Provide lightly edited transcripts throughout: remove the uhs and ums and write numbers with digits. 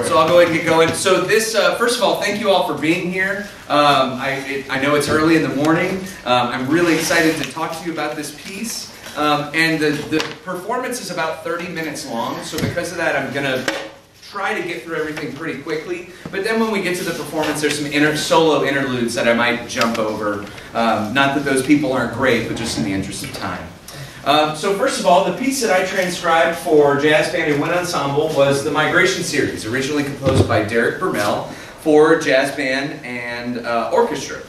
So I'll go ahead and get going. So this, first of all, thank you all for being here. I know it's early in the morning. I'm really excited to talk to you about this piece. And the performance is about 30 minutes long, so because of that I'm going to try to get through everything pretty quickly. But then when we get to the performance, there's some solo interludes that I might jump over. Not that those people aren't great, but just in the interest of time. So first of all, the piece that I transcribed for jazz band and wind ensemble was the Migration series, originally composed by Bermel for jazz band and orchestra.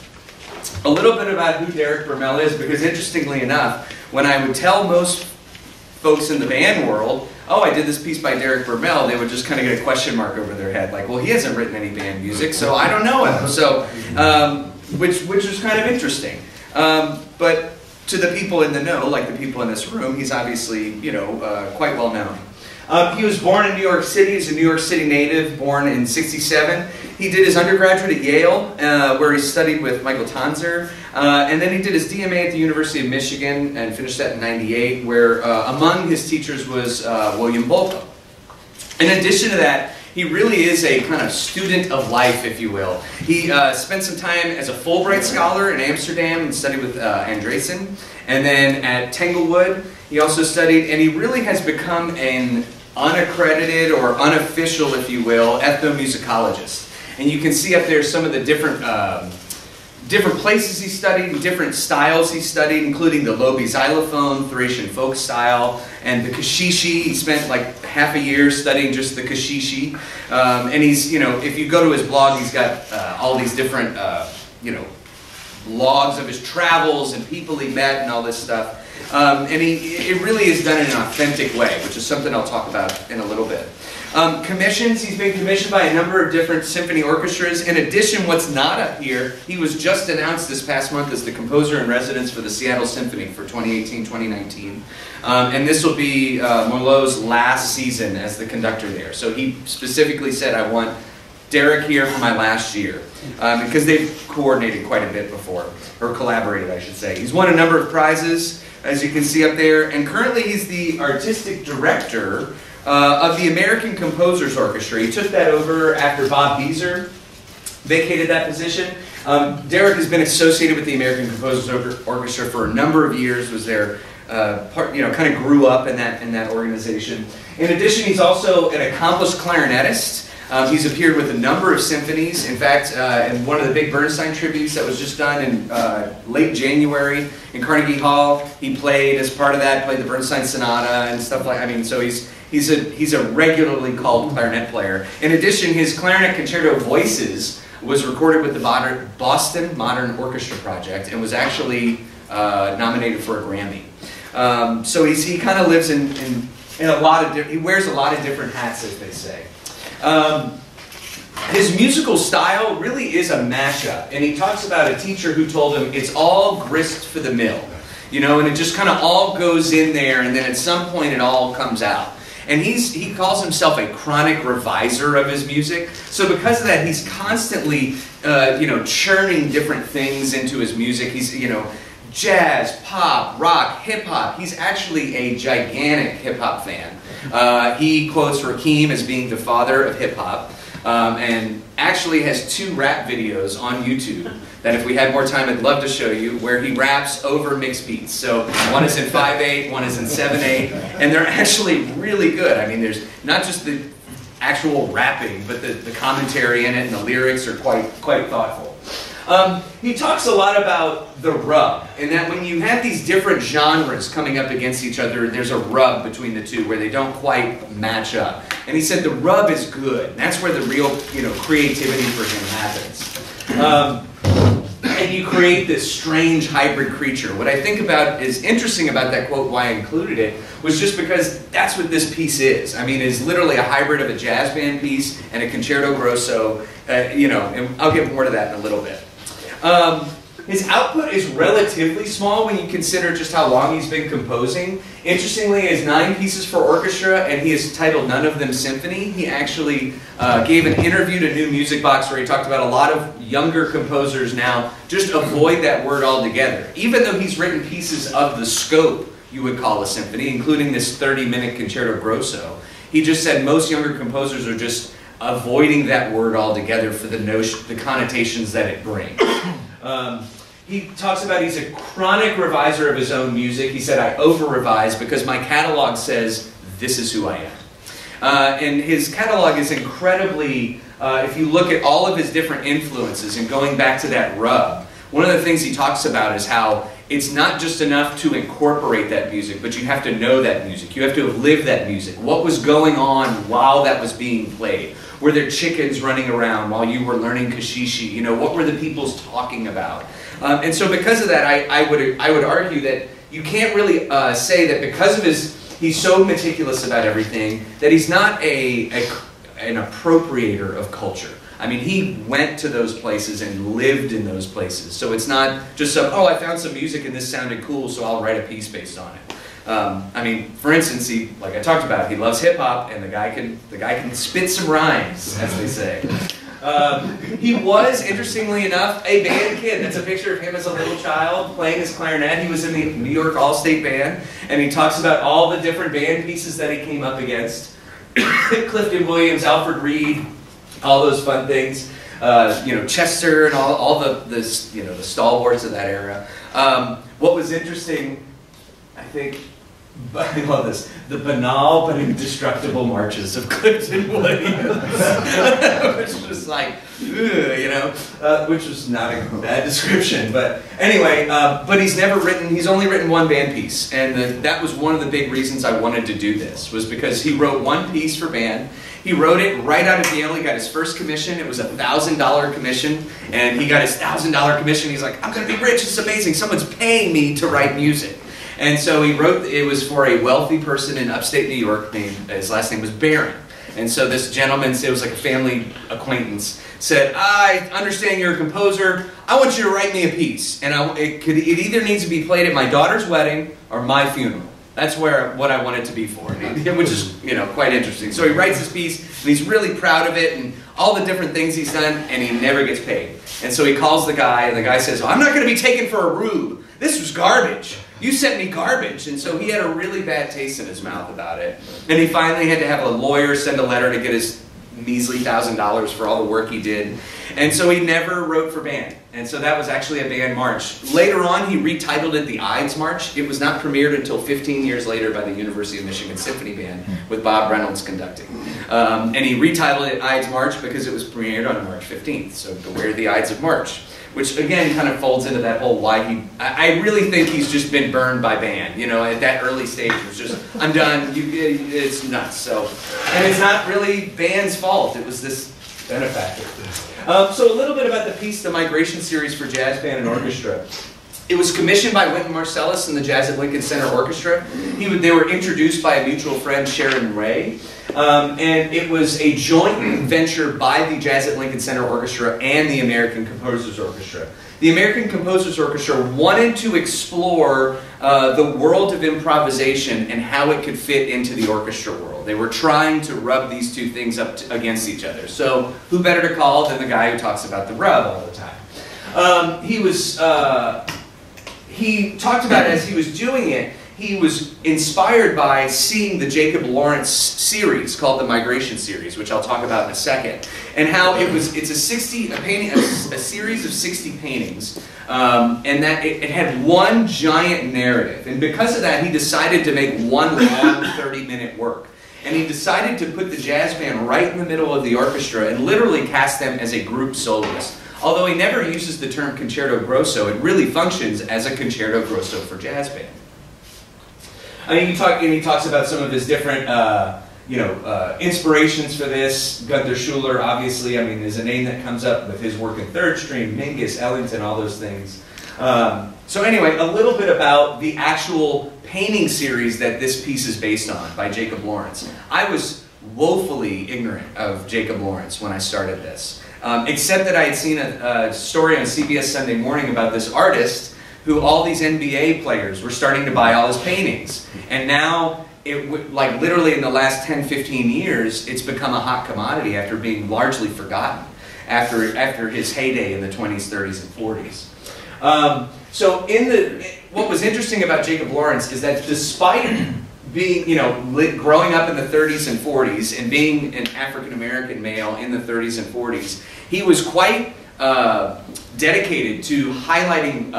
A little bit about who Bermel is, because interestingly enough, when I would tell most folks in the band world, oh, I did this piece by Bermel, they would just kind of get a question mark over their head, like, well, he hasn't written any band music, so I don't know him. So, which was kind of interesting. But to the people in the know, like the people in this room, he's obviously, you know, quite well known. He was born in New York City. He's a New York City native, born in ~67. He did his undergraduate at Yale, where he studied with Michael Tanzer, and then he did his DMA at the University of Michigan and finished that in '98, where among his teachers was William Bolka. In addition to that, he really is a kind of student of life, if you will. He spent some time as a Fulbright scholar in Amsterdam and studied with Andresen. And then at Tanglewood, he also studied, and he really has become an unaccredited or unofficial, if you will, ethnomusicologist. And you can see up there some of the different places he studied and different styles he studied, including the Lobi xylophone, Thracian folk style, and the kashishi. He spent like half a year studying just the kashishi. And he's, you know, if you go to his blog, he's got all these different, you know, logs of his travels and people he met and all this stuff. And it really is done in an authentic way, which is something I'll talk about in a little bit. Commissions, he's been commissioned by a number of different symphony orchestras. In addition, what's not up here, he was just announced this past month as the composer in residence for the Seattle Symphony for 2018-2019. And this will be Merlot's last season as the conductor there. So he specifically said, I want Derek here for my last year, because they've coordinated quite a bit before, or collaborated, I should say. He's won a number of prizes, as you can see up there, and currently he's the artistic director of the American Composers Orchestra. He took that over after Bob Beezer vacated that position. Derek has been associated with the American Composers Orchestra for a number of years, was their part, you know, kind of grew up in that organization. In addition, he's also an accomplished clarinetist. He's appeared with a number of symphonies. In fact, in one of the big Bernstein tributes that was just done in late January in Carnegie Hall, he played as part of that, played the Bernstein Sonata and stuff like. I mean, so he's a regularly called clarinet player. In addition, his clarinet concerto Voices was recorded with the Boston Modern Orchestra Project and was actually nominated for a Grammy. So he kind of lives in a lot of he wears a lot of different hats, as they say. His musical style really is a mashup, and he talks about a teacher who told him it's all grist for the mill, you know, and it just kind of all goes in there, and then at some point it all comes out. And he calls himself a chronic reviser of his music. So because of that, he's constantly, you know, churning different things into his music. He's, you know, jazz, pop, rock, hip-hop. He's actually a gigantic hip-hop fan. He quotes Rakim as being the father of hip-hop, and actually has 2 rap videos on YouTube that if we had more time I'd love to show you, where he raps over mixed beats. So one is in 5/8, one is in 7/8, and they're actually really good. I mean, there's not just the actual rapping, but the commentary in it and the lyrics are quite thoughtful. He talks a lot about the rub, and that when you have these different genres coming up against each other, there's a rub between the two where they don't quite match up. And he said the rub is good. And that's where the real, you know, creativity for him happens. And you create this strange hybrid creature. What I think about is interesting about that quote, why I included it, was just because that's what this piece is. I mean, it's literally a hybrid of a jazz band piece and a concerto grosso, you know, and I'll get more to that in a little bit. His output is relatively small when you consider just how long he's been composing. Interestingly, he has 9 pieces for orchestra, and he has titled none of them symphony. He actually gave an interview to New Music Box where he talked about a lot of younger composers now just avoid that word altogether. Even though he's written pieces of the scope you would call a symphony, including this 30-minute concerto grosso, he just said most younger composers are just avoiding that word altogether for the connotations that it brings. He talks about he's a chronic reviser of his own music. He said, I over-revise because my catalog says, this is who I am. And his catalog is incredibly, if you look at all of his different influences and going back to that rub, one of the things he talks about is how it's not just enough to incorporate that music, but you have to know that music. You have to have lived that music. What was going on while that was being played? Were there chickens running around while you were learning kashishi? You know, what were the peoples talking about? And so because of that, I would argue that you can't really say that because of he's so meticulous about everything, that he's not an appropriator of culture. I mean, he went to those places and lived in those places. So it's not just some, oh, I found some music and this sounded cool, so I'll write a piece based on it. I mean, for instance, like I talked about, he loves hip hop, and the guy can spit some rhymes, as they say. He was, interestingly enough, a band kid. That's a picture of him as a little child playing his clarinet. He was in the New York All-State Band, and he talks about all the different band pieces that he came up against. Clifton Williams, Alfred Reed, all those fun things. You know, Chester and all the stalwarts of that era. What was interesting, I think, I love this, the banal but indestructible marches of Clifton Williams, which was like, you know, which was not a bad description, but anyway, but he's only written one band piece, and that was one of the big reasons I wanted to do this, was because he wrote one piece for band. He wrote it right out of Yale. He got his first commission. It was a $1,000 commission, and he got his $1,000 commission. He's like, I'm going to be rich. It's amazing. Someone's paying me to write music. And so he wrote, it was for a wealthy person in upstate New York, his last name was Barron. And so this gentleman, it was like a family acquaintance, said, I understand you're a composer, I want you to write me a piece. And it either needs to be played at my daughter's wedding or my funeral. That's what I want it to be for, which is, you know, quite interesting. So he writes this piece, and he's really proud of it, and all the different things he's done, and he never gets paid. And so he calls the guy, and the guy says, oh, I'm not going to be taken for a rube. This was garbage. You sent me garbage. And so he had a really bad taste in his mouth about it. And he finally had to have a lawyer send a letter to get his measly $1,000 for all the work he did. And so he never wrote for band. And so that was actually a band march. Later on, he retitled it the Ides March. It was not premiered until 15 years later by the University of Michigan Symphony Band with Bob Reynolds conducting. And he retitled it Ides March because it was premiered on March 15th. So beware the Ides of March. Which again kind of folds into that whole why I really think he's just been burned by band. You know, at that early stage, it was just, I'm done, it's nuts. So, and it's not really band's fault, it was this benefactor. So a little bit about the piece, the Migration Series for Jazz Band and Orchestra. It was commissioned by Wynton Marsalis and the Jazz at Lincoln Center Orchestra. They were introduced by a mutual friend, Sharon Ray. And it was a joint venture by the Jazz at Lincoln Center Orchestra and the American Composers Orchestra. The American Composers Orchestra wanted to explore the world of improvisation and how it could fit into the orchestra world. They were trying to rub these two things up against each other. So who better to call than the guy who talks about the rub all the time? He talked about, as he was doing it, he was inspired by seeing the Jacob Lawrence series called the Migration Series, which I'll talk about in a second, and how it's a series of 60 paintings, and that it had one giant narrative, and because of that he decided to make one long 30-minute work. And he decided to put the jazz band right in the middle of the orchestra and literally cast them as a group soloist. Although he never uses the term concerto grosso, it really functions as a concerto grosso for jazz band. I mean, he talks about some of his different, inspirations for this. Gunther Schuller, obviously, I mean, is a name that comes up with his work in third string, Mingus, Ellington, all those things. So anyway, a little bit about the actual painting series that this piece is based on by Jacob Lawrence. I was woefully ignorant of Jacob Lawrence when I started this. Except that I had seen a story on CBS Sunday Morning about this artist who all these NBA players were starting to buy all his paintings. And now, like literally in the last 10, 15 years, it's become a hot commodity after being largely forgotten after his heyday in the 20s, 30s, and 40s. What was interesting about Jacob Lawrence is that despite being, you know, growing up in the 30s and 40s and being an African-American male in the 30s and 40s, he was quite dedicated to highlighting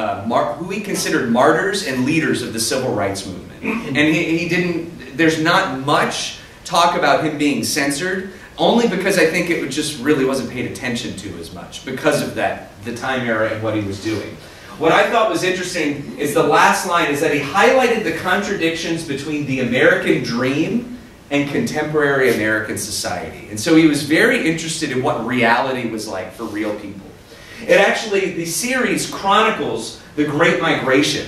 who he considered martyrs and leaders of the civil rights movement. And he didn't, there's not much talk about him being censored, only because I think it just really wasn't paid attention to as much because of that, the time era and what he was doing. What I thought was interesting is the last line is that he highlighted the contradictions between the American dream and contemporary American society. And so he was very interested in what reality was like for real people. It actually, the series chronicles the Great Migration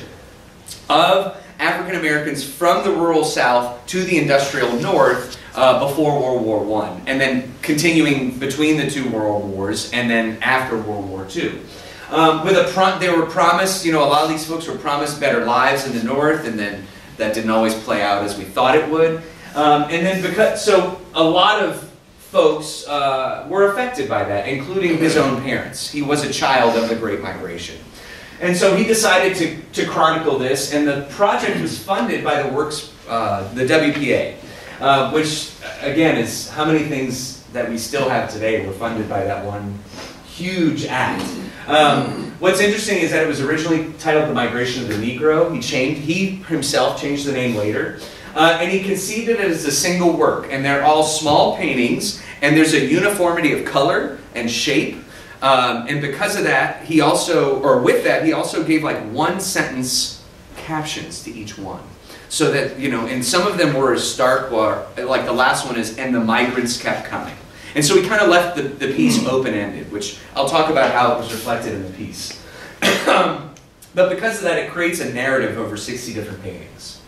of African Americans from the rural South to the industrial North before World War I, and then continuing between the two World Wars and then after World War II. They were promised, you know, a lot of these folks were promised better lives in the North, and then that didn't always play out as we thought it would. And then so a lot of folks were affected by that, including his own parents. He was a child of the Great Migration. And so he decided to chronicle this, and the project was funded by the WPA, which, again, is how many things that we still have today were funded by that one huge act. What's interesting is that it was originally titled The Migration of the Negro. He himself changed the name later. And he conceived it as a single work, and they're all small paintings, and there's a uniformity of color and shape. And because of that, he also gave like one-sentence captions to each one. So that, you know, and some of them were as stark, like the last one is, and the migrants kept coming. And so he kind of left the piece open-ended, which I'll talk about how it was reflected in the piece. But because of that, it creates a narrative over 60 different paintings.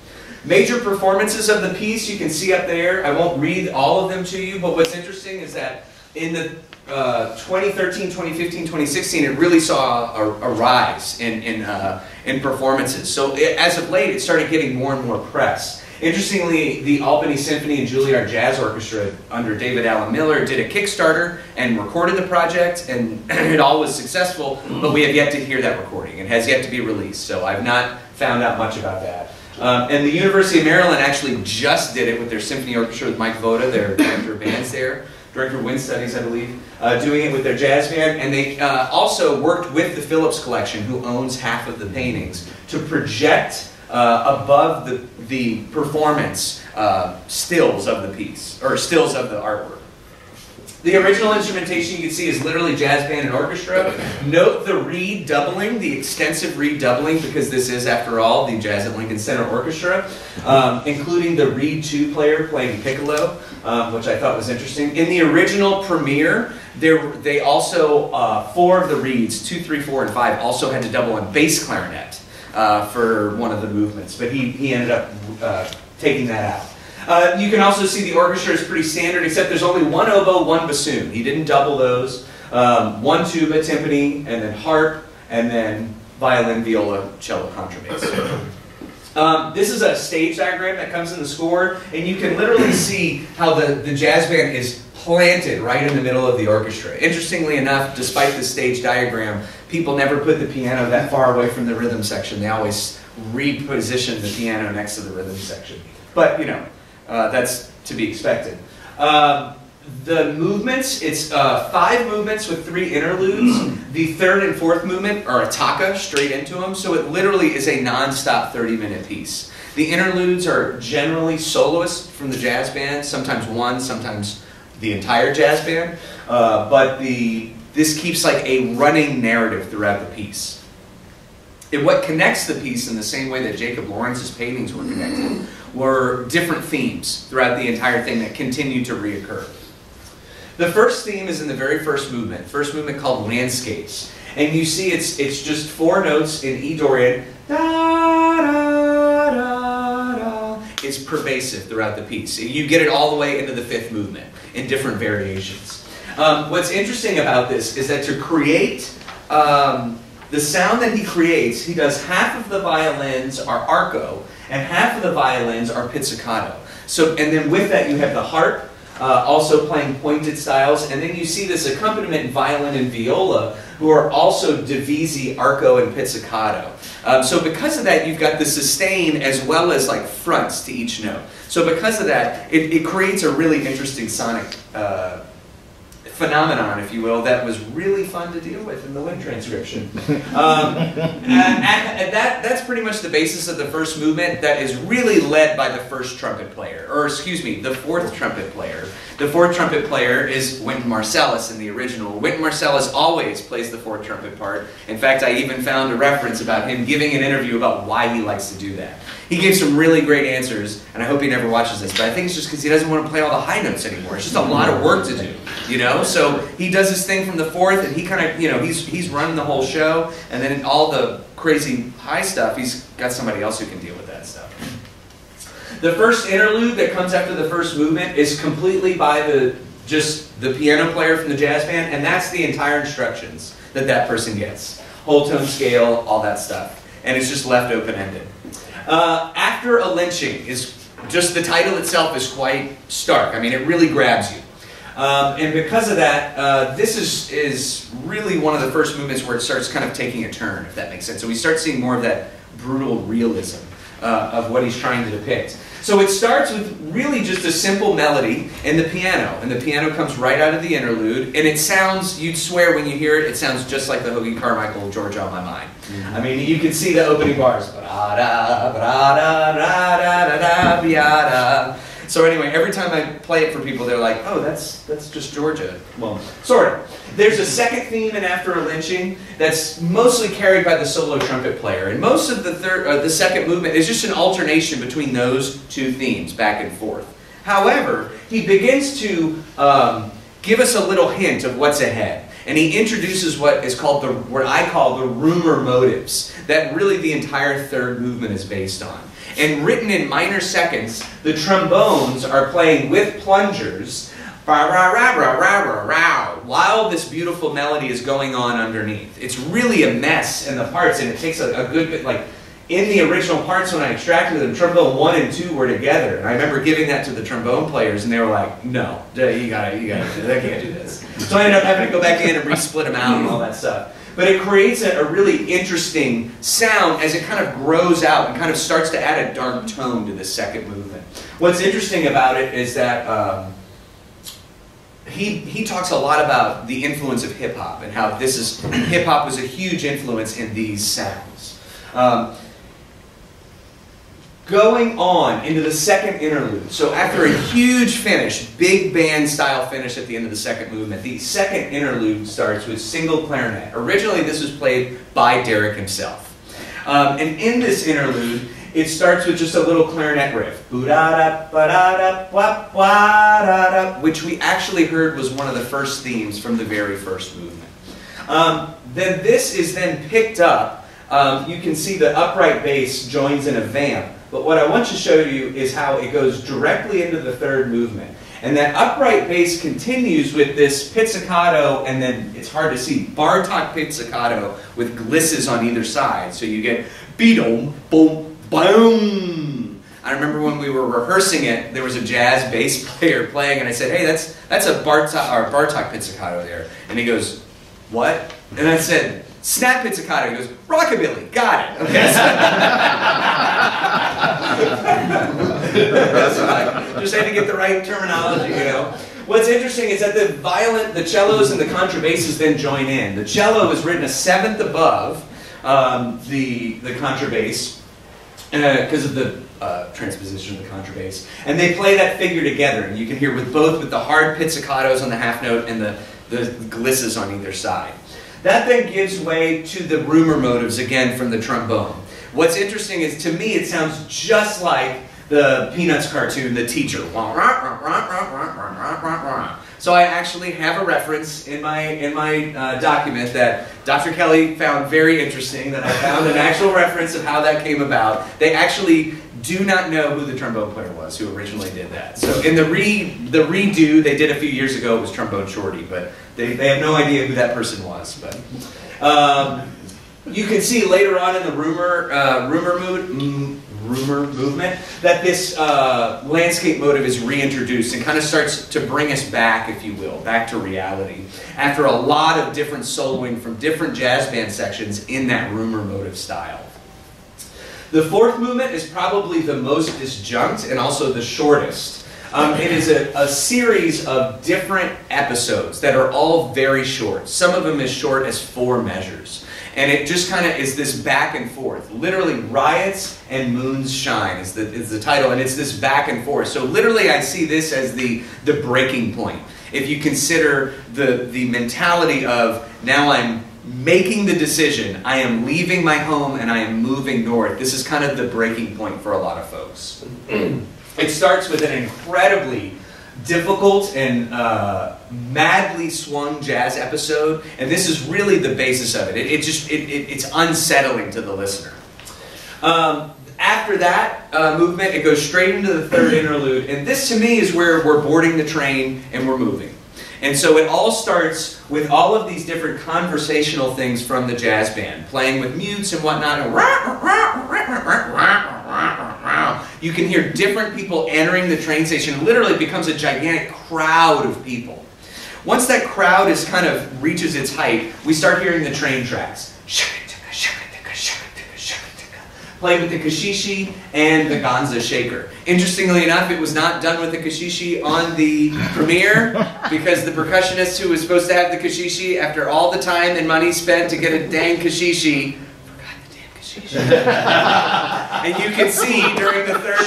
Major performances of the piece you can see up there. I won't read all of them to you, but what's interesting is that in the 2013, 2015, 2016, it really saw a rise in performances. So as of late, it started getting more and more press. Interestingly, the Albany Symphony and Juilliard Jazz Orchestra under David Allen Miller did a Kickstarter and recorded the project, and it all was successful, but we have yet to hear that recording. It has yet to be released, so I've not found out much about that. And the University of Maryland actually just did it with their symphony orchestra with Mike Voda, their director of bands there, director of wind studies, I believe, doing it with their jazz band. And they also worked with the Phillips Collection, who owns half of the paintings, to project above the performance stills of the piece, or stills of the artwork. The original instrumentation you can see is literally jazz band and orchestra. Note the reed doubling, the extensive reed doubling, because this is, after all, the Jazz at Lincoln Center Orchestra, including the reed 2 player playing piccolo, which I thought was interesting. In the original premiere, they also, 4 of the reeds, 2, 3, 4, and 5, also had to double on bass clarinet for one of the movements, but he ended up taking that out. You can also see the orchestra is pretty standard, except there's only 1 oboe, 1 bassoon. He didn't double those. 1 tuba, timpani, and then harp, and then violin, viola, cello, contrabass. This is a stage diagram that comes in the score, and you can literally see how the jazz band is planted right in the middle of the orchestra. Interestingly enough, despite the stage diagram, people never put the piano that far away from the rhythm section. They always reposition the piano next to the rhythm section. But, you know, that's to be expected. The movements, it's 5 movements with 3 interludes. The 3rd and 4th movement are a taka straight into them, so it literally is a non-stop 30-minute piece. The interludes are generally soloists from the jazz band, sometimes one, sometimes the entire jazz band, but this keeps like a running narrative throughout the piece. And what connects the piece in the same way that Jacob Lawrence's paintings were connected were different themes throughout the entire thing that continue to reoccur. The first theme is in the very first movement called Landscapes. And you see it's just 4 notes in E Dorian. Da, da, da, da. It's pervasive throughout the piece. You get it all the way into the 5th movement in different variations. What's interesting about this is that to create the sound that he creates, he does half of the violins are arco and half of the violins are pizzicato. So, and then with that you have the harp also playing pointed styles. And then you see this accompaniment in violin and viola, who are also divisi, arco, and pizzicato. So because of that, you've got the sustain as well as like fronts to each note. So because of that, it creates a really interesting sonic phenomenon, if you will, that was really fun to deal with in the wind transcription. And that's pretty much the basis of the first movement, that is really led by the first trumpet player, or excuse me, the fourth trumpet player. The fourth trumpet player is Wynton Marsalis in the original. Wynton Marsalis always plays the fourth trumpet part. In fact, I even found a reference about him giving an interview about why he likes to do that. He gave some really great answers, and I hope he never watches this, but I think it's just because he doesn't want to play all the high notes anymore. It's just a lot of work to do, you know? So he does his thing from the fourth, and he kind of, you know, he's running the whole show, and then all the crazy high stuff, he's got somebody else who can deal with that stuff. The first interlude that comes after the first movement is completely by just the piano player from the jazz band, and that's the entire instructions that person gets. Whole tone scale, all that stuff. And it's just left open-ended. After a lynching is just, the title itself is quite stark. I mean, it really grabs you. And because of that, this is really one of the first movements where it starts kind of taking a turn, if that makes sense. So we start seeing more of that brutal realism of what he's trying to depict. So it starts with really just a simple melody and the piano comes right out of the interlude, and it sounds, you'd swear when you hear it, it sounds just like the Hoagie Carmichael, Georgia on My Mind. I mean, you can see the opening bars. So anyway, every time I play it for people, they're like, oh, that's just Georgia. Well, sort of. There's a second theme in After a Lynching that's mostly carried by the solo trumpet player. And most of the second movement is just an alternation between those two themes, back and forth. However, he begins to give us a little hint of what's ahead. And he introduces what is called what I call the rumor motives, that really the entire third movement is based on. And written in minor seconds, the trombones are playing with plungers while this beautiful melody is going on underneath. It's really a mess in the parts, and it takes a good bit, like, in the original parts when I extracted them, trombone 1 and 2 were together. And I remember giving that to the trombone players, and they were like, no, you gotta do this. I can't do this. So I ended up having to go back in and re-split them out and all that stuff. But it creates a really interesting sound as it kind of grows out and kind of starts to add a dark tone to the second movement. What's interesting about it is that he talks a lot about the influence of hip-hop and how hip-hop was a huge influence in these sounds. Going on into the second interlude, so after a huge finish, big band style finish at the end of the second movement, the second interlude starts with single clarinet. Originally this was played by Derek himself. And in this interlude, it starts with just a little clarinet riff, which we actually heard was one of the first themes from the very first movement. Then this is then picked up. You can see the upright bass joins in a vamp. But what I want to show you is how it goes directly into the third movement. And that upright bass continues with this pizzicato, and then it's hard to see, Bartok pizzicato with glisses on either side. So you get beat-om, boom, boom. I remember when we were rehearsing it, there was a jazz bass player playing, and I said, hey, that's a Bartok pizzicato there. And he goes, what? And I said, snap pizzicato. He goes, rockabilly. Got it. Okay. So just had to get the right terminology, you know. What's interesting is that the cellos and the contrabasses then join in. The cello is written a seventh above the contrabass because of the transposition of the contrabass, and they play that figure together. And you can hear with the hard pizzicatos on the half note and the glisses on either side. That then gives way to the rumor motives again from the trombone. What's interesting is, to me, it sounds just like the Peanuts cartoon, The Teacher. So I actually have a reference in my document that Dr. Kelly found very interesting, that I found an actual reference of how that came about. They actually do not know who the trombone player was who originally did that. So in the redo they did a few years ago, it was Trombone Shorty, but they have no idea who that person was. But you can see later on in the rumor rumor movement, that this landscape motive is reintroduced and kind of starts to bring us back, if you will, back to reality, after a lot of different soloing from different jazz band sections in that rumor motive style. The fourth movement is probably the most disjunct and also the shortest. It is a series of different episodes that are all very short. Some of them as short as 4 measures. And it just kind of is this back and forth. Literally, Riots and Moons Shine is the title, and it's this back and forth. So literally, I see this as the breaking point. If you consider the mentality of, now I'm making the decision, I am leaving my home and I am moving north. This is kind of the breaking point for a lot of folks. It starts with an incredibly difficult and madly swung jazz episode, and this is really the basis of it. It's unsettling to the listener. After that movement, it goes straight into the third interlude, and this to me is where we're boarding the train and we're moving. And so it all starts with all of these different conversational things from the jazz band, playing with mutes and whatnot. You can hear different people entering the train station. It literally becomes a gigantic crowd of people. Once that crowd is kind of reaches its height, we start hearing the train tracks. Played with the kashishi and the ganza shaker. Interestingly enough, it was not done with the kashishi on the premiere, because the percussionist who was supposed to have the kashishi, after all the time and money spent to get a dang kashishi, forgot the damn kashishi. And you can see during the third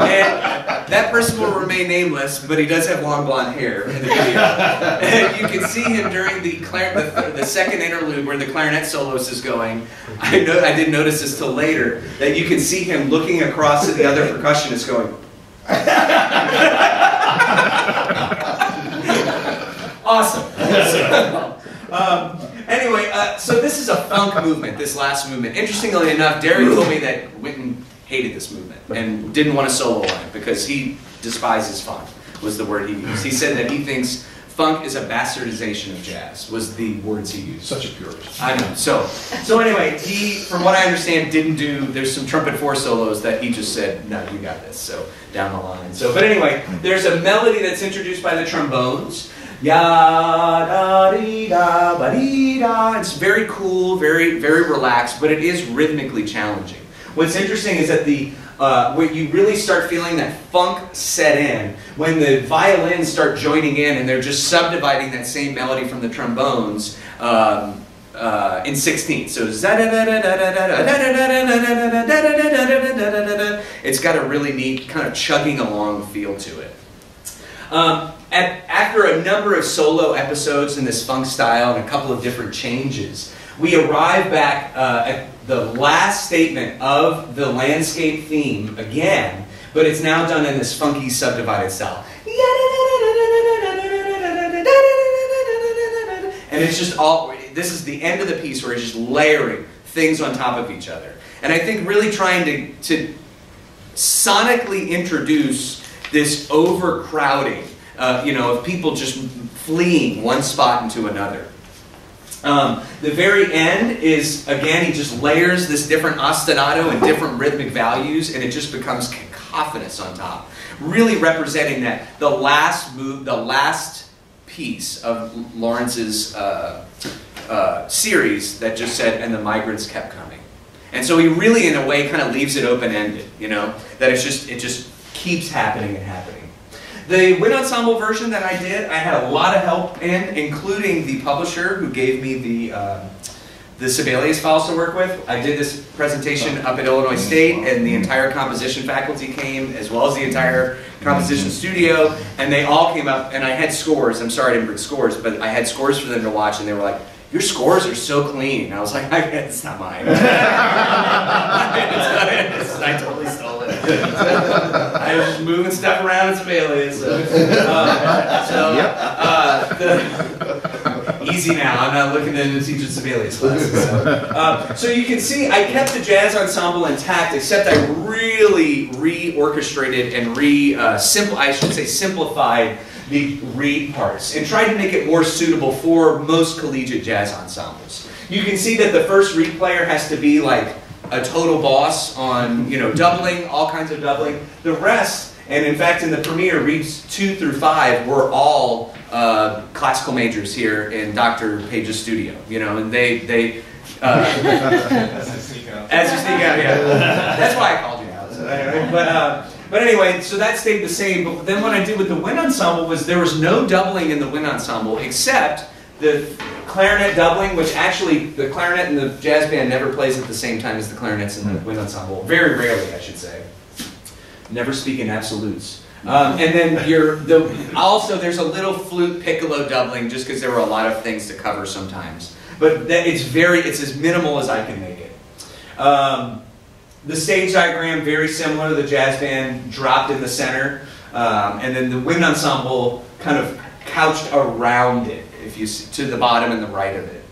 and that person will remain nameless, but he does have long blonde hair in the video. And you can see him during the second interlude where the clarinet solos is going. I didn't notice this till later, that you can see him looking across to the other percussionist going, awesome. Anyway, so this is a funk movement, this last movement. Interestingly enough, Derry told me that Wynton hated this movement and didn't want to solo on it because he despises funk, was the word he used. He said that he thinks funk is a bastardization of jazz, was the words he used. Such a purist. I know. So anyway, he, from what I understand, didn't do, there's some trumpet 4 solos that he just said, no, you got this, so down the line. So, but anyway, there's a melody that's introduced by the trombones. Ya-da-dee-da-ba-dee-da. It's very cool, very, very relaxed, but it is rhythmically challenging. What's interesting is that where you really start feeling that funk set in when the violins start joining in and they're just subdividing that same melody from the trombones in 16ths. So it's got a really neat kind of chugging along feel to it. After a number of solo episodes in this funk style and a couple of different changes, we arrive back at the last statement of the landscape theme again, but it's now done in this funky subdivided style. And it's just all, this is the end of the piece where it's just layering things on top of each other. And I think really trying to sonically introduce this overcrowding, of people just fleeing one spot into another. The very end is, again, he just layers this different ostinato and different rhythmic values, and it just becomes cacophonous on top. Really representing that the last piece of Lawrence's series that just said, and the migrants kept coming. And so he really, in a way, kind of leaves it open-ended, that it just keeps happening and happening. The wind ensemble version that I did, I had a lot of help in, including the publisher who gave me the Sibelius files to work with. I did this presentation up at Illinois State, and the entire composition faculty came, as well as the entire composition studio, and they all came up, and I had scores. I'm sorry I didn't bring scores, but I had scores for them to watch, and they were like, your scores are so clean. And I was like, it's not mine. I totally stole it. I was just moving stuff around in Sibelius. Easy now. I'm not looking to teach Sibelius classes. So you can see I kept the jazz ensemble intact, except I really reorchestrated and simplified the reed parts and tried to make it more suitable for most collegiate jazz ensembles. You can see that the first reed player has to be like a total boss on, you know, doubling, all kinds of doubling. The rest, and in fact in the premiere, reeds 2 through 5 were all classical majors here in Dr. Page's studio, you know, and they as you sneak out, yeah. That's why I called you out. So anyway, but anyway, so that stayed the same. But then what I did with the wind ensemble was there was no doubling in the wind ensemble except the clarinet doubling, which actually the clarinet and the jazz band never plays at the same time as the clarinets and the wind ensemble. Very rarely, I should say. Never speak in absolutes. And then also there's a little flute piccolo doubling just because there were a lot of things to cover sometimes. But it's as minimal as I can make it. The stage diagram, very similar. The jazz band dropped in the center. And then the wind ensemble kind of couched around it, if you see, to the bottom and the right of it.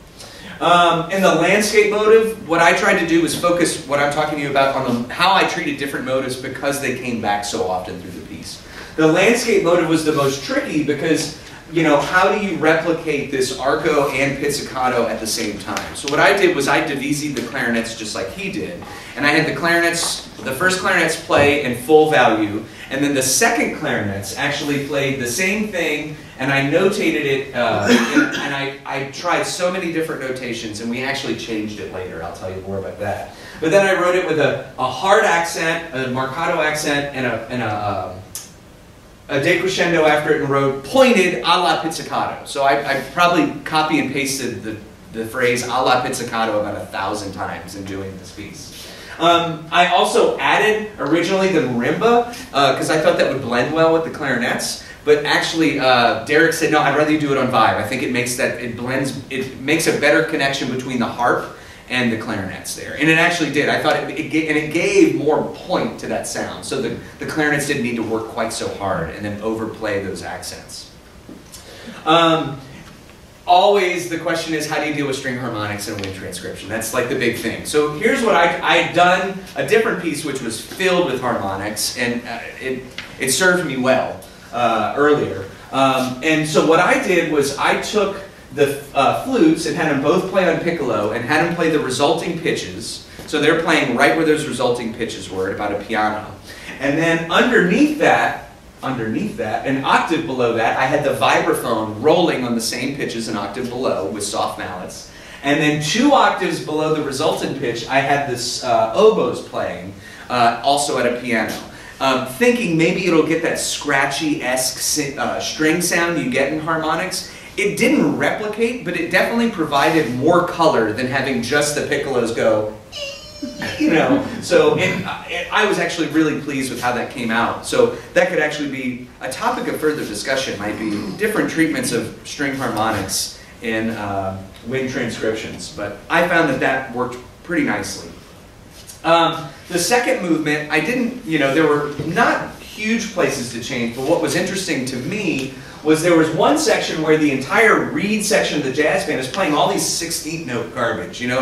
In the landscape motive, what I tried to do was focus what I'm talking to you about on how I treated different motives because they came back so often through the piece. The landscape motive was the most tricky because, you know, how do you replicate this arco and pizzicato at the same time? So what I did was I divisied the clarinets just like he did. And I had the clarinets, the first clarinets play in full value, and then the second clarinets actually played the same thing, and I notated it, and I tried so many different notations, and we actually changed it later. I'll tell you more about that. But then I wrote it with a hard accent, a marcato accent, and a decrescendo after it, and wrote pointed a la pizzicato. So I probably copy and pasted the phrase a la pizzicato about 1,000 times in doing this piece. I also added originally the marimba because I thought that would blend well with the clarinets. But actually, Derek said, no, I'd rather you do it on vibe. I think it makes it makes a better connection between the harp and the clarinets there. And it actually did. I thought it gave more point to that sound. So the clarinets didn't need to work quite so hard and then overplay those accents. Always the question is, how do you deal with string harmonics and wind transcription? That's like the big thing. So here's what I'd done a different piece which was filled with harmonics, and it served me well earlier. And so what I did was I took the flutes and had them both play on piccolo and had them play the resulting pitches. So they're playing right where those resulting pitches were at about a piano. And then underneath that, an octave below that, I had the vibraphone rolling on the same pitches an octave below with soft mallets. And then 2 octaves below the resultant pitch, I had this oboes playing, also at a piano. Thinking maybe it'll get that scratchy-esque string sound you get in harmonics. It didn't replicate, but it definitely provided more color than having just the piccolos go, you know. So I was actually really pleased with how that came out. So that could actually be a topic of further discussion, might be different treatments of string harmonics in wind transcriptions. But I found that worked pretty nicely. The second movement, I didn't, you know, there were not huge places to change, but what was interesting to me was there was one section where the entire reed section of the jazz band is playing all these 16th note garbage, you know.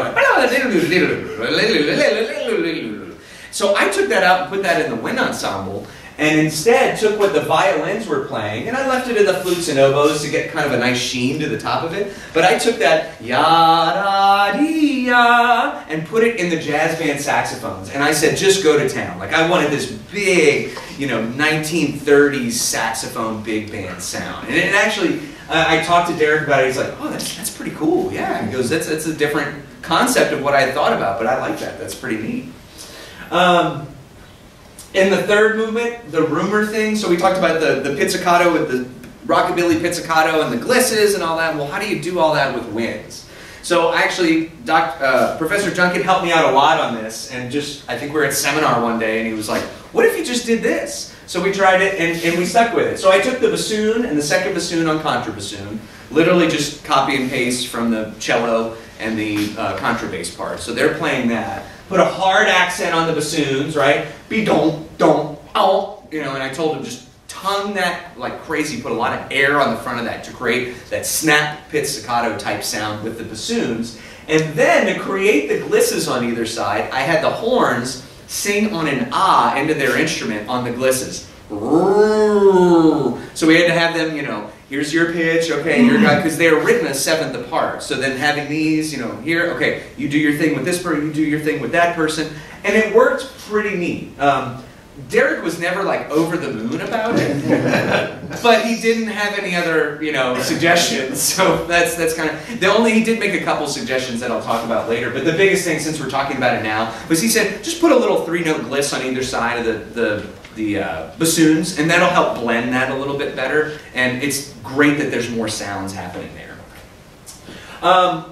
So I took that out and put that in the wind ensemble, and instead took what the violins were playing, and I left it in the flutes and oboes to get kind of a nice sheen to the top of it, but I took that ya-da-dee-ya and put it in the jazz band saxophones, and I said, just go to town. Like, I wanted this big, you know, 1930s saxophone big band sound. And it actually, I talked to Derek about it, he's like, oh, that's pretty cool, yeah. He goes, that's a different concept of what I had thought about, but I like that, that's pretty neat. In the third movement, the rumor thing, so we talked about the pizzicato with the rockabilly pizzicato and the glisses and all that. Well, how do you do all that with winds? So actually, Professor Junkin helped me out a lot on this, and I think we were at seminar one day, and he was like, what if you just did this? So we tried it, and we stuck with it. So I took the bassoon and the second bassoon on contrabassoon, literally just copy and paste from the cello and the contrabass part. So they're playing that. Put a hard accent on the bassoons, right? Be don't, oh, you know, and I told him just tongue that like crazy, put a lot of air on the front of that to create that snap pizzicato type sound with the bassoons. And then to create the glisses on either side, I had the horns sing on an ah into their instrument on the glisses. So So we had to have them, you know, here's your pitch, okay, your guy, because they were written a seventh apart. So then having these, you know, here, okay, you do your thing with this person, you do your thing with that person, and it worked pretty neat. Derek was never like over the moon about it, but he didn't have any other, you know, suggestions. So that's kind of he did make a couple suggestions that I'll talk about later. But the biggest thing, since we're talking about it now, was he said just put a little 3-note gliss on either side of the bassoons, and that'll help blend that a little bit better. And it's great that there's more sounds happening there.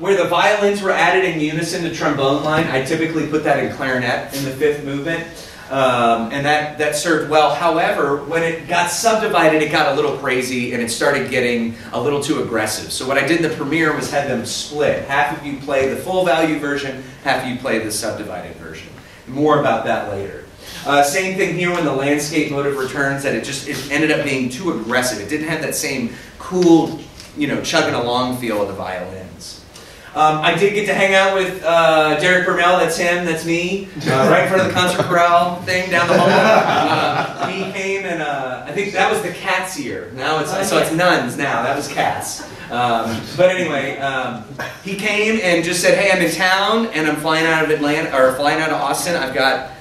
Where the violins were added in unison to trombone line, I typically put that in clarinet in the 5th movement. And that served well. However, when it got subdivided, it got a little crazy and it started getting a little too aggressive. So what I did in the premiere was have them split. Half of you play the full value version, half of you play the subdivided version. More about that later. Same thing here when the landscape motive returns, that it ended up being too aggressive. It didn't have that same cool, you know, chugging along feel of the violins. I did get to hang out with Derek Bermel, that's him, that's me, right in front of the concert chorale thing down the hall. He came and I think that was the Cats year. Now it's Nuns now. That was Cats. But anyway, he came and just said, "Hey, I'm in town and I'm flying out of Atlanta or flying out of Austin. I've got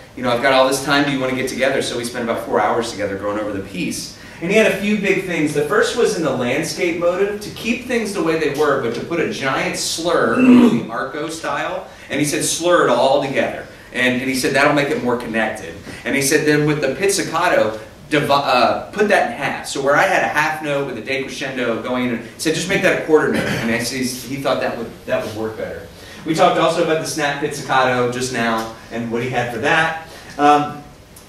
all this time. Do you want to get together?" So we spent about 4 hours together going over the piece. And he had a few big things. The first was in the landscape motive, to keep things the way they were, but to put a giant slur in the arco style. And he said, slur it all together. And he said, that'll make it more connected. And he said, then with the pizzicato, put that in half. So where I had a half note with a decrescendo going in, he said, just make that a quarter note. And he thought that would work better. We talked also about the snap pizzicato just now and what he had for that.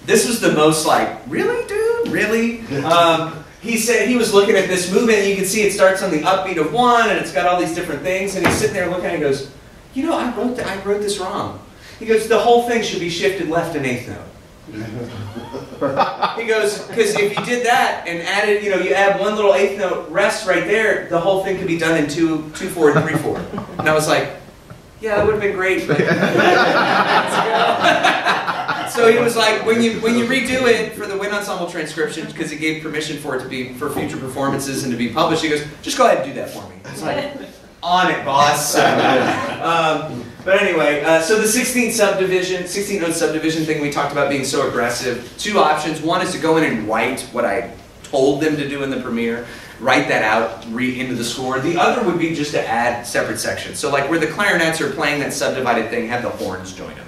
This was the most like, really, dude? Really? He said he was looking at this movement, and you can see it starts on the upbeat of 1, and it's got all these different things, and he's sitting there looking at it and goes, you know, I wrote this wrong. He goes, the whole thing should be shifted left an 8th note. He goes, because if you did that and added, you know, you add one little 8th note rest right there, the whole thing could be done in 2/4 and 3/4. And I was like, yeah, that would have been great, but so he was like, when you redo it for the Wind Ensemble transcription, because he gave permission for it to be for future performances and to be published, he goes, just go ahead and do that for me. It's like, on it, boss. But anyway, so the 16-note subdivision thing we talked about being so aggressive. 2 options. One is to go in and write what I told them to do in the premiere. Write that out, into the score. The other would be just to add separate sections. So like where the clarinets are playing that subdivided thing, have the horns join them.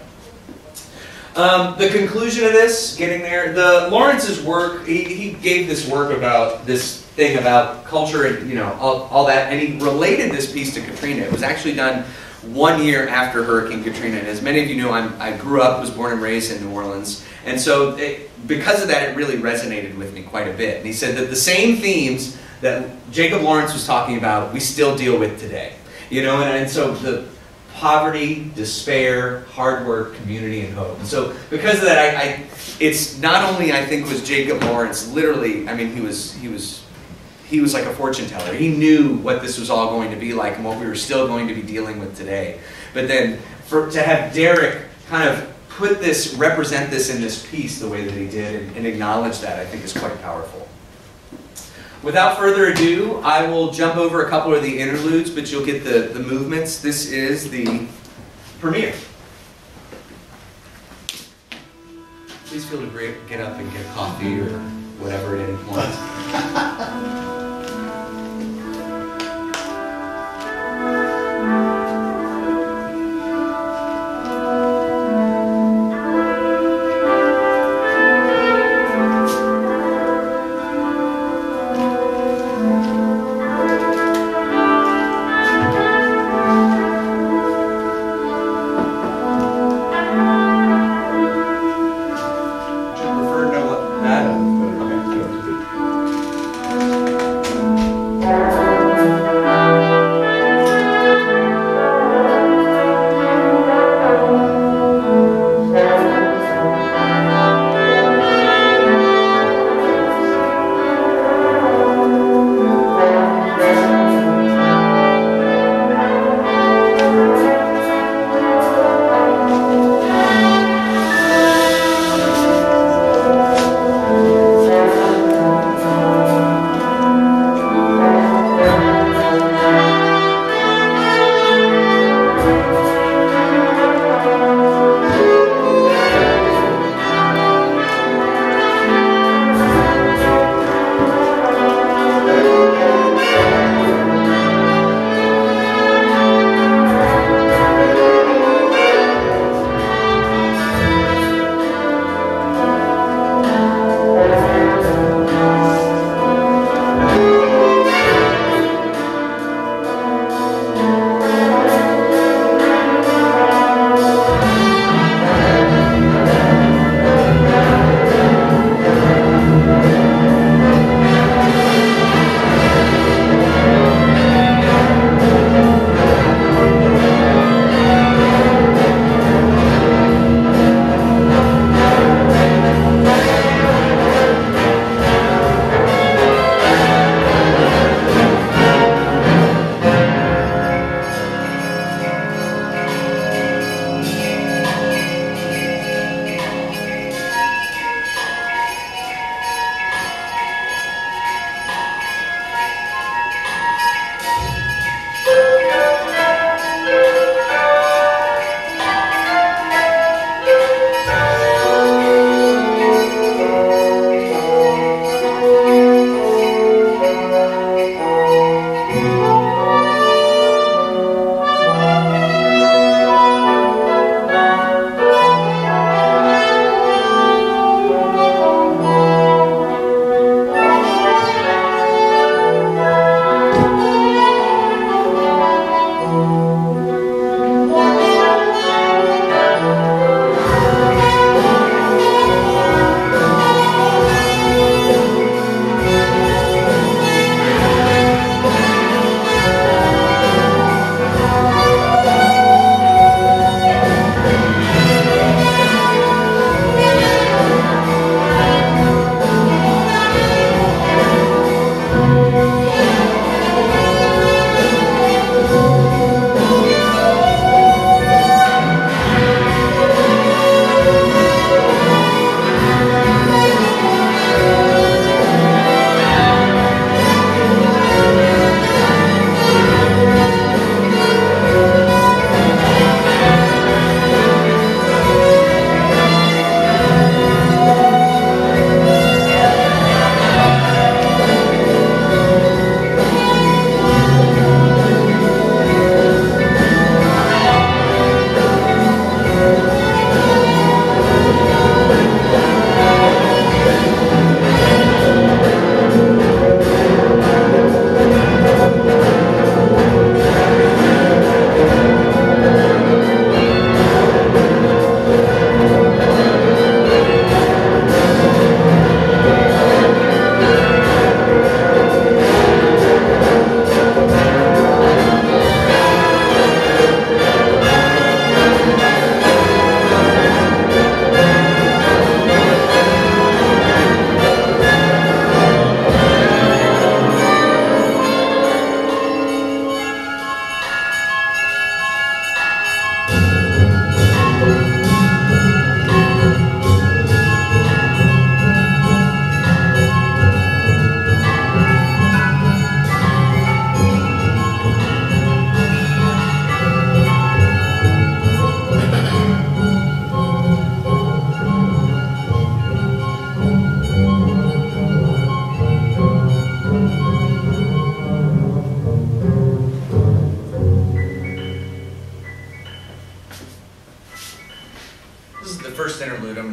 The conclusion of this, getting there, Lawrence's work, he gave this work about this thing about culture and, you know, all that, and he related this piece to Katrina. It was actually done 1 year after Hurricane Katrina. And as many of you know, I grew up, was born and raised in New Orleans. And so because of that, it really resonated with me quite a bit. And he said that the same themes that Jacob Lawrence was talking about, we still deal with today. You know, and so the poverty, despair, hard work, community, and hope. And so because of that, it's not only, I think, was Jacob Lawrence literally, I mean, he was like a fortune teller. He knew what this was all going to be like and what we were still going to be dealing with today. But then to have Derek kind of represent this in this piece the way that he did and acknowledge that, I think is quite powerful. Without further ado, I will jump over a couple of the interludes, but you'll get the movements. This is the premiere. Please feel free to get up and get coffee or whatever it is you want.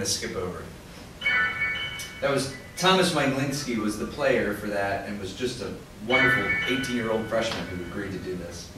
skip over. That was Thomas Myglinski was the player for that and was just a wonderful 18-year-old freshman who agreed to do this.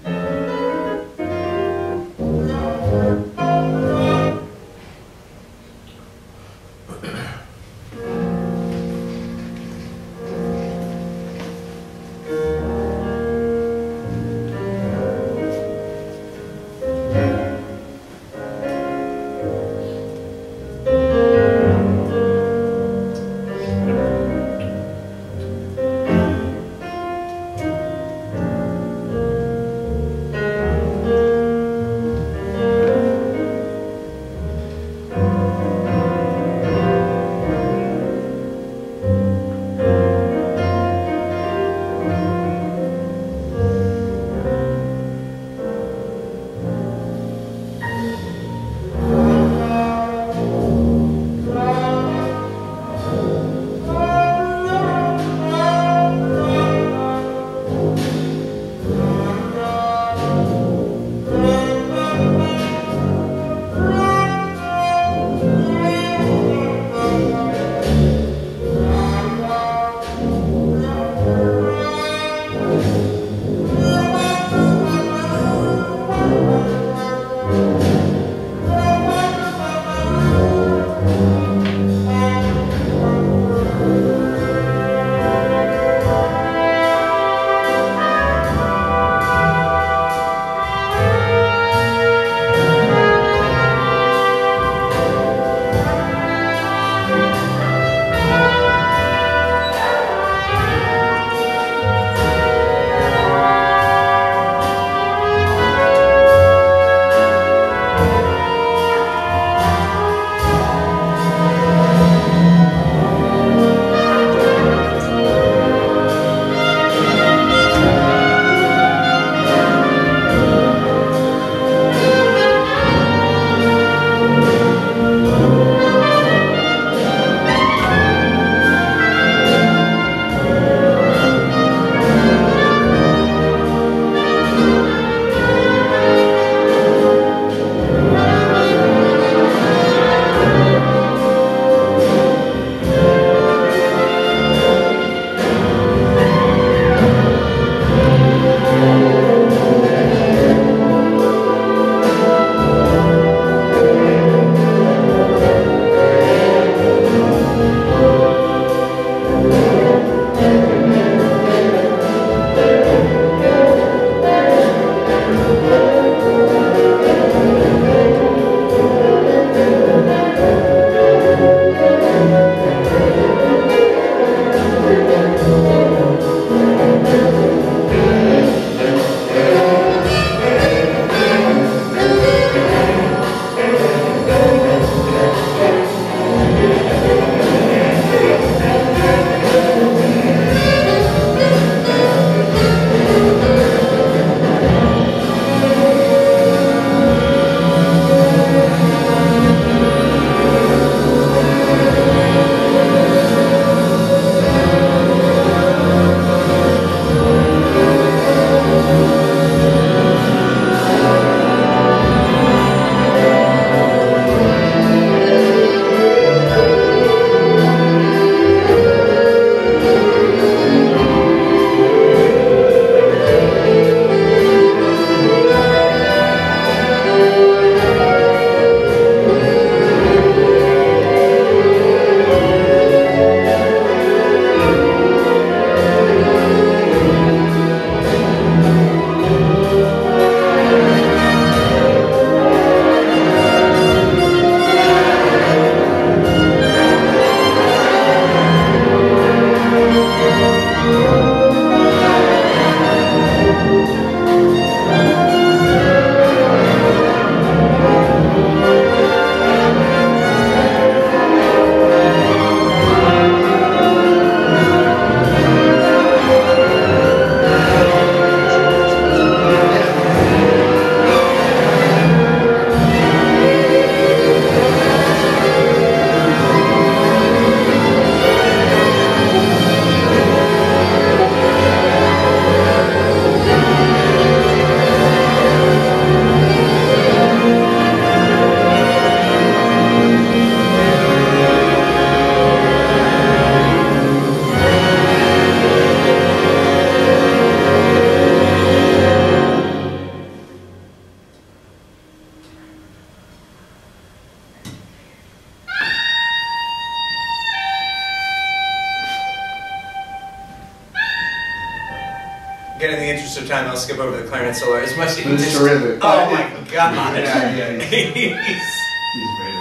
again, in the interest of time, I'll skip over the clarinet solo as much as you It's terrific. Oh my God! Yeah. He's He's great.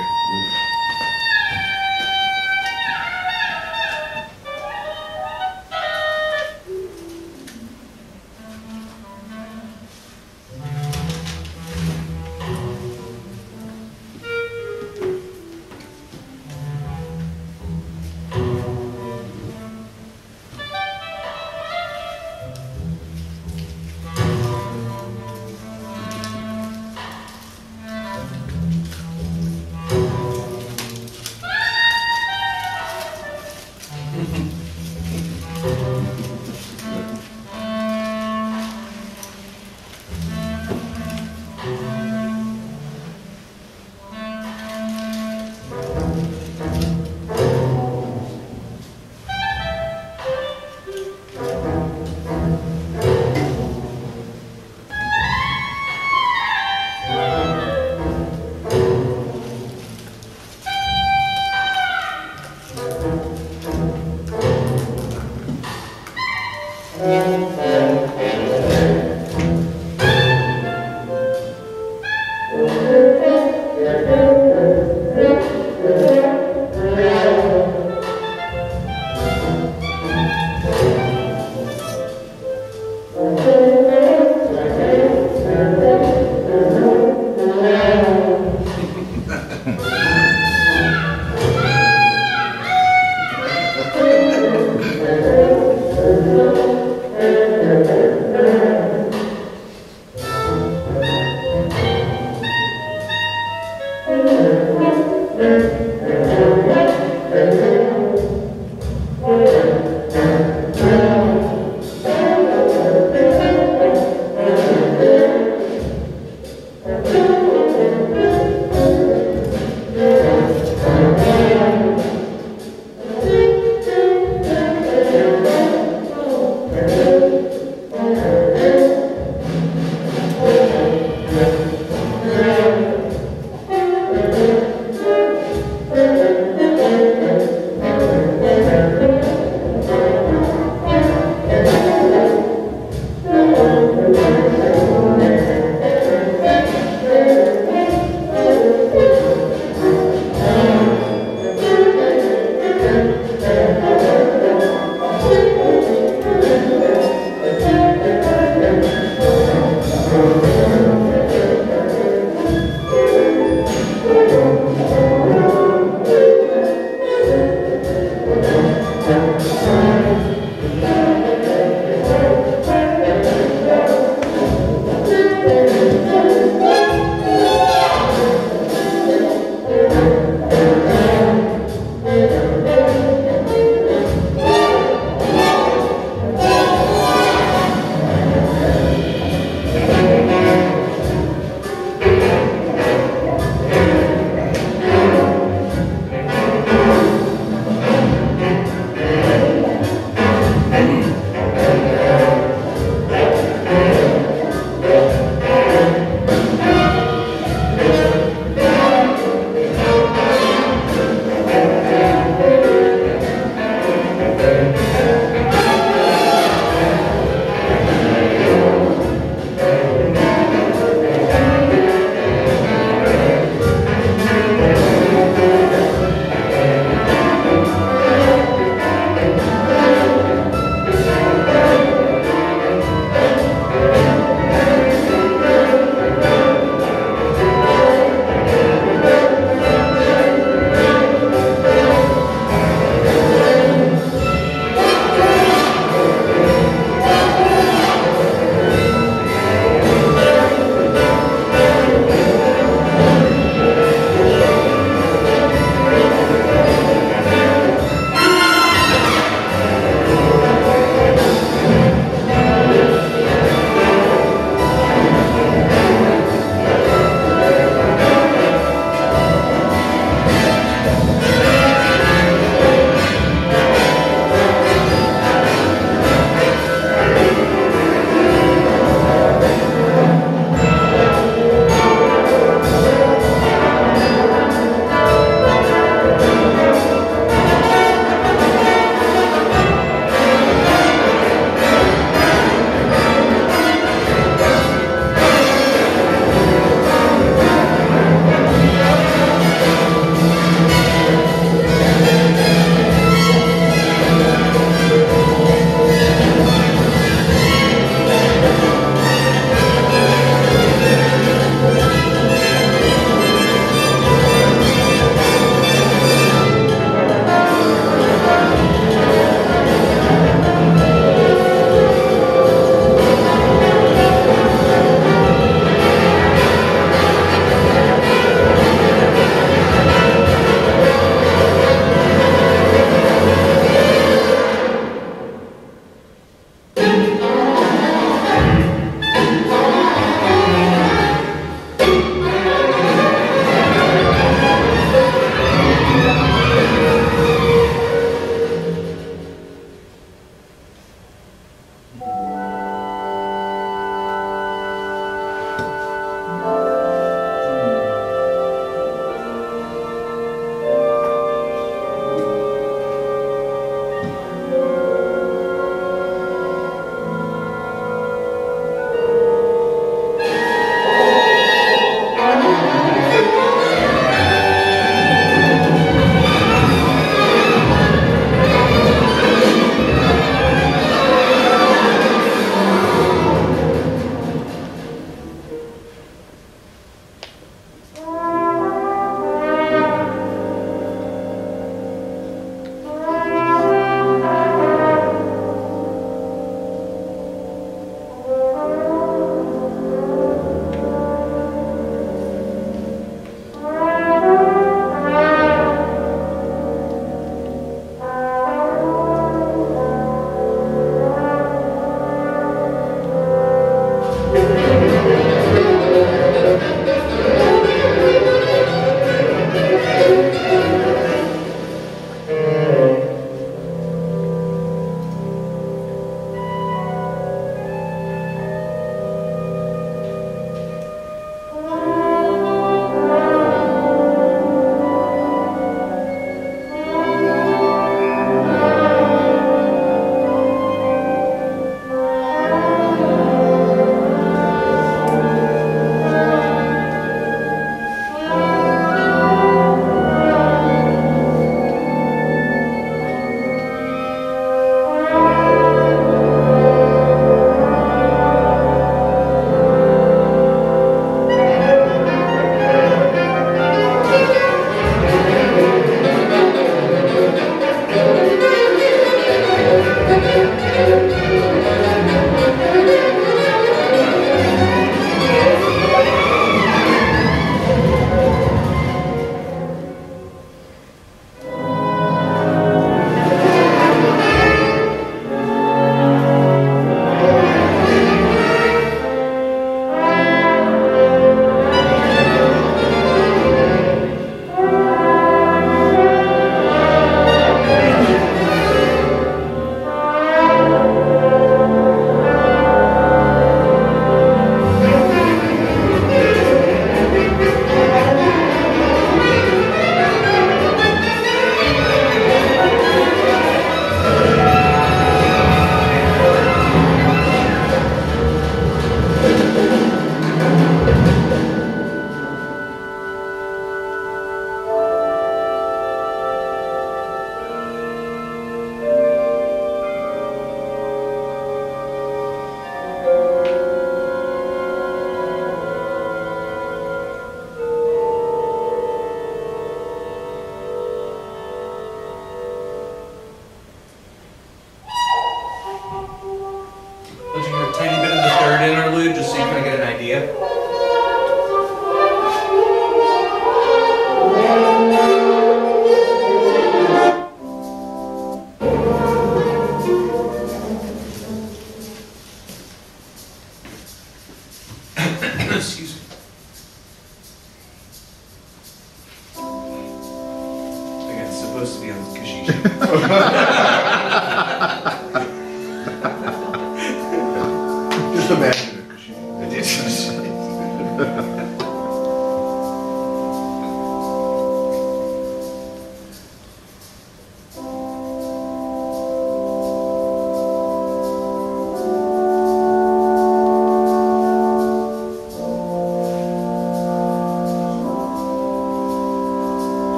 Just imagine it.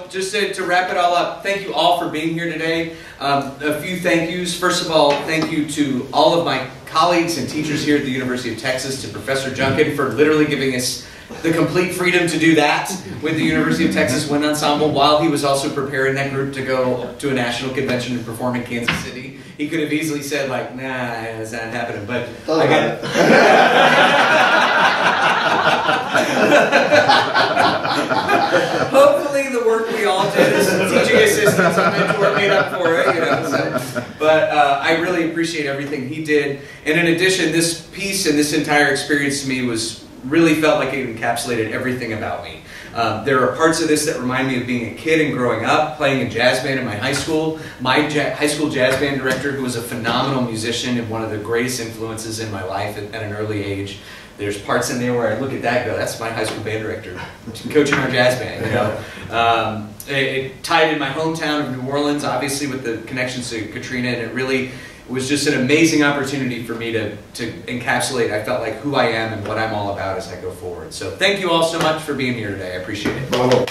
just to wrap it all up, thank you all for being here today. A few thank yous. First of all, thank you to all of my colleagues and teachers here at the University of Texas, to Professor Junkin for literally giving us the complete freedom to do that with the University of Texas Wind Ensemble, while he was also preparing that group to go to a national convention and perform in Kansas City. He could have easily said, like, nah, it's not happening, but I got it. Hopefully the work we all did as teaching assistants and mentor made up for it, you know. So. But I really appreciate everything he did. And in addition, this piece and this entire experience to me really felt like it encapsulated everything about me. There are parts of this that remind me of being a kid and growing up, playing in jazz band in my high school. My high school jazz band director, who was a phenomenal musician and one of the greatest influences in my life at an early age. There's parts in there where I look at that and go, that's my high school band director, coaching our jazz band, you know. It tied in my hometown of New Orleans, obviously with the connections to Katrina, and it really was just an amazing opportunity for me to encapsulate, I felt like, who I am and what I'm all about as I go forward. So thank you all so much for being here today. I appreciate it. Bravo.